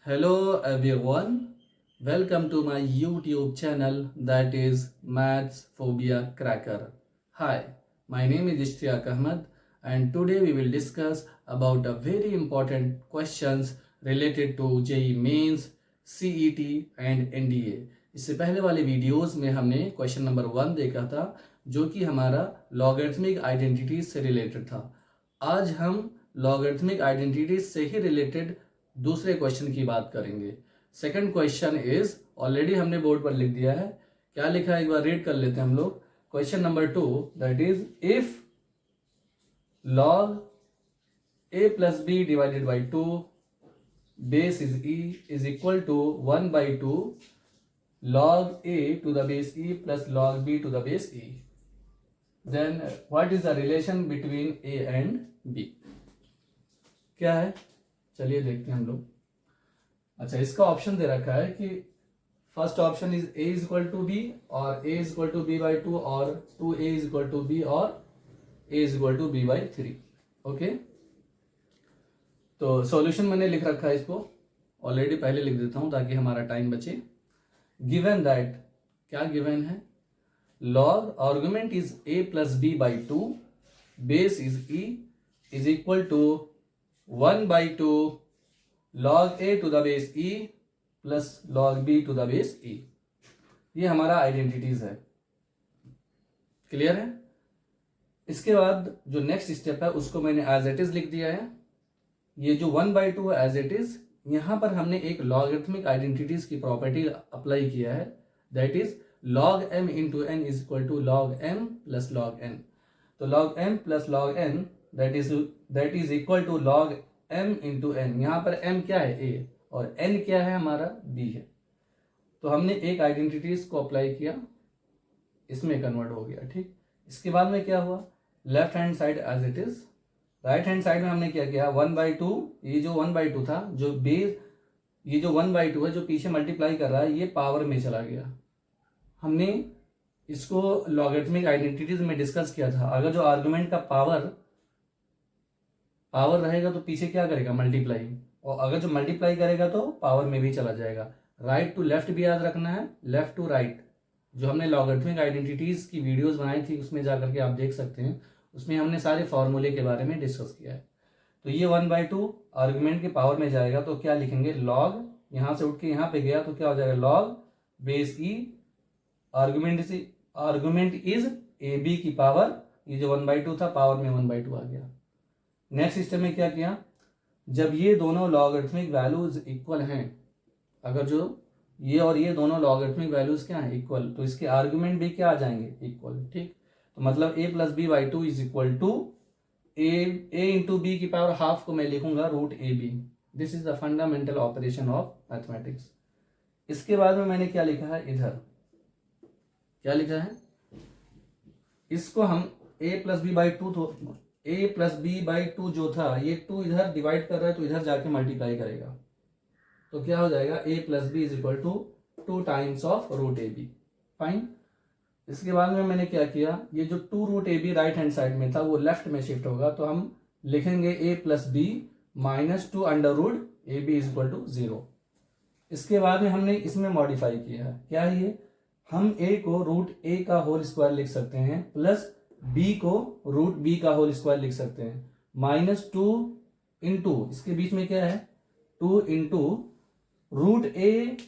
Hello everyone, welcome to my YouTube channel that is Maths Phobia Cracker. Hi, my name is Ishtiaq Ahmed and today we will discuss about a very important questions related to JEE Mains, CET and NDA. इससे पहले वाले videos में हमने question number 1 देखा था जो कि हमारा लॉगरिथमिक आइडेंटिटीज से रिलेटेड था। आज हम लॉगरिथमिक आइडेंटिटीज से ही रिलेटेड दूसरे क्वेश्चन की बात करेंगे। सेकंड क्वेश्चन इज ऑलरेडी हमने बोर्ड पर लिख दिया है। क्या लिखा है एक बार रीड कर लेते हैं हम लोग। Question number 2 that is if log a plus b divided by 2 base is e is equal to 1 by 2 log a to the base e plus log b to the base e, then what is the relation between a and b? क्या है चलिए देखते हैं हम लोग। अच्छा, इसका option दे रखा है कि first option is a is equal to b और a is equal to b by 2 और 2a is equal to b और a is equal to b by 3। Okay, तो सॉल्यूशन मैंने लिख रखा है, इसको ऑलरेडी पहले लिख देता हूं ताकि हमारा टाइम बचे। गिवन दैट, क्या गिवन है, log argument is a plus b by 2 base is e is equal to 1 by 2 log a to the base e plus log b to the base e। ये हमारा identities है। Clear है। इसके बाद जो next step है उसको मैंने एज इट इज लिख दिया है। ये जो 1 by 2 एज इट इज, यहां पर हमने एक लॉगरिथमिक आइडेंटिटीज की प्रॉपर्टी अप्लाई किया है, that is log m into n is equal to log m plus log n। तो log m plus log n that is equal to log m into n। यहाँ पर m क्या है, a, और n क्या है हमारा, b है। तो हमने एक आइडेंटिटीज को अप्लाई किया, इसमें कन्वर्ट हो गया। ठीक, इसके बाद में क्या हुआ, left hand side as it is, right hand side में हमने क्या किया, 1 by 2, ये जो 1 by 2 था, जो बेस, ये जो 1 by 2 है जो पीछे मल्टीप्लाई कर रहा है, ये पावर में चला गया। हमने इसको लॉगरिथमिक आइडेंटिटीज में डिस्कस किया था। अगर जो आर्गुमेंट का पावर रहेगा तो पीछे क्या करेगा, मल्टीप्लाई, और अगर जो मल्टीप्लाई करेगा तो पावर में भी चला जाएगा। राइट टू लेफ्ट भी याद रखना है, लेफ्ट टू राइट। जो हमने लॉगरिथमिक आइडेंटिटीज की वीडियोस बनाई थी उसमें जाकर के आप देख सकते हैं, उसमें हमने सारे फॉर्मूले के बारे में डिस्कस किया है। तो ये 1 by 2 आर्गुमेंट के पावर में जाएगा तो क्या लिखेंगे, लॉग, यहां से उठ के यहां पे गया तो क्या हो जाएगा, log base e, argument is a b की पावर, ये जो 1 by 2 था पावर में 1 by 2 आ गया। नेक्स्ट स्टेप में क्या किया, जब ये दोनों लॉगरिथमिक वैल्यूज इक्वल हैं, अगर जो ये और ये दोनों लॉगरिथमिक वैल्यूज क्या हैं, इक्वल, तो इसके आर्गुमेंट भी क्या आ जाएंगे, इक्वल। ठीक, तो मतलब a plus b by 2 is equal to a into b की पावर हाफ को मैं लिखूंगा root a b. This is the fundamental operation of mathematics. इसके बाद में मैंने क्या लिखा है, इधर क्या लिखा है, इसको हम a प्लस बी बाई 2, तो a प्लस बी बाई 2 जो था, ये 2 इधर डिवाइड कर रहा है तो इधर जाके मल्टीप्लाई करेगा, तो क्या हो जाएगा, a plus b is equal to 2 times of root a b. Fine. इसके बाद में मैंने क्या किया, ये जो 2 root a b right hand side में था वो लेफ्ट में शिफ्ट होगा, तो हम लिखेंगे a plus b minus 2 under root a b is equal to 0। इसके बाद में हमने इसमें मॉडिफाई किया है, क्या है ये, हम a को रूट ए का होल स्क्वायर लिख सकते हैं, प्लस b को रूट b का होल स्क्वायर लिख सकते हैं, माइनस 2 इंटू, इसके बीच में क्या है, 2 into root a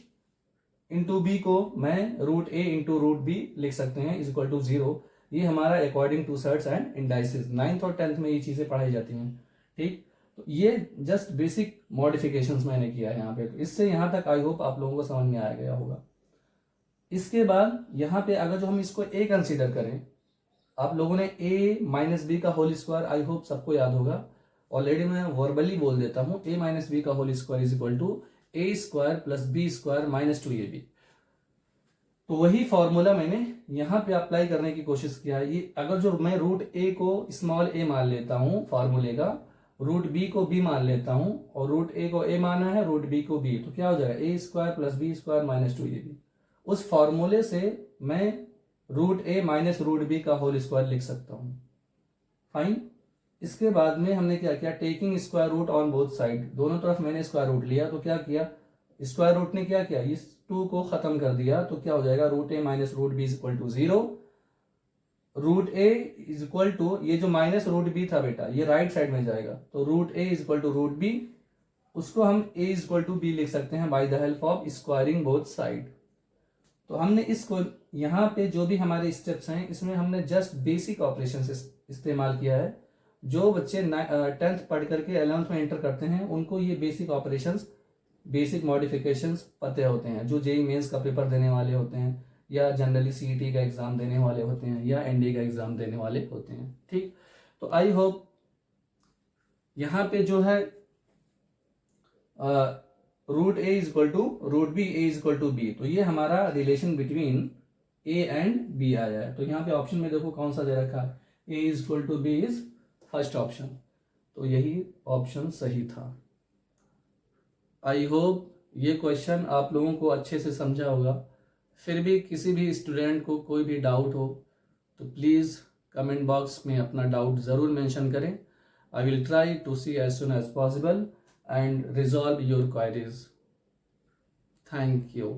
into b को मैं root a into root b लिख सकते हैं, इज इक्वल टू 0। ये हमारा according to surds and indices 9th और 10th में ये चीजें पढ़ाई जाती हैं। ठीक, तो ये जस्ट बेसिक मॉडिफिकेशंस मैंने किया है यहाँ पे, तो इससे यहाँ तक आई होप आप लोगों को समझ में आ गया होगा। इसके बाद यहाँ पे अगर जो हम इसको a कंसीडर करें, आप लोगों ने a माइनस बी का होल स्क्वायर आई होप सबको याद होगा, ऑलरेडी मैं वर्बली बोल देता हूं, a माइनस बी का whole square is equal to a square plus B square minus 2ab। तो वही फॉर्मूला मैंने यहां पे अप्लाई करने की कोशिश किया है। ये अगर जो मैं रूट a को स्मॉल a मान लेता हूं फॉर्मूले का, रूट b को b मान लेता हूं, और रूट a को a माना है, रूट b को b, तो क्या हो जाएगा, a square plus B square minus 2ab। उस फॉर्मूले से मैं root A minus root B का होल स्क्वायर लिख सकता हूं। फाइन। इसके बाद में हमने क्या किया, taking square root on both side, दोनों तरफ मैंने स्क्वायर रूट लिया, तो क्या किया, स्क्वायर रूट ने क्या किया, इस 2 को खत्म कर दिया, तो क्या हो जाएगा, root A minus root B is equal to 0। Root A is equal to, ये जो माइनस रूट बी था बेटा ये राइट साइड में जाएगा, तो root A is equal to root B, उसको हम a is equal to B लिख सकते हैं by the help of squaring both side. तो हमने इसको यहाँ पे जो भी हमारे स्टेप्स हैं इसमें हमने जस्ट बेसिक ऑपरेशन इस्तेमाल किया है। जो बच्चे 10th पढ़ करके 11th में एंटर करते हैं उनको ये बेसिक ऑपरेशंस, बेसिक मॉडिफिकेशंस पते होते हैं, जो जेईई मेंस का पेपर देने वाले होते हैं या जनरली सीईटी का एग्जाम देने वाले होते हैं या एनडीए का एग्जाम देने वाले होते हैं। ठीक, तो आई होप यहाँ पे जो है root A is equal to root B, A is equal to B, तो ये हमारा relation between A and B आया है। तो यहाँ पे ऑप्शन में देखो कौन सा दे रखा है, A is equal to B is first option, तो यही ऑप्शन सही था। आई होप ये क्वेश्चन आप लोगों को अच्छे से समझा होगा। फिर भी किसी भी स्टूडेंट को कोई भी डाउट हो तो प्लीज़ कमेंट बॉक्स में अपना डाउट ज़रूर मेंशन करें। I will try to see as soon as possible and resolve your queries. Thank you.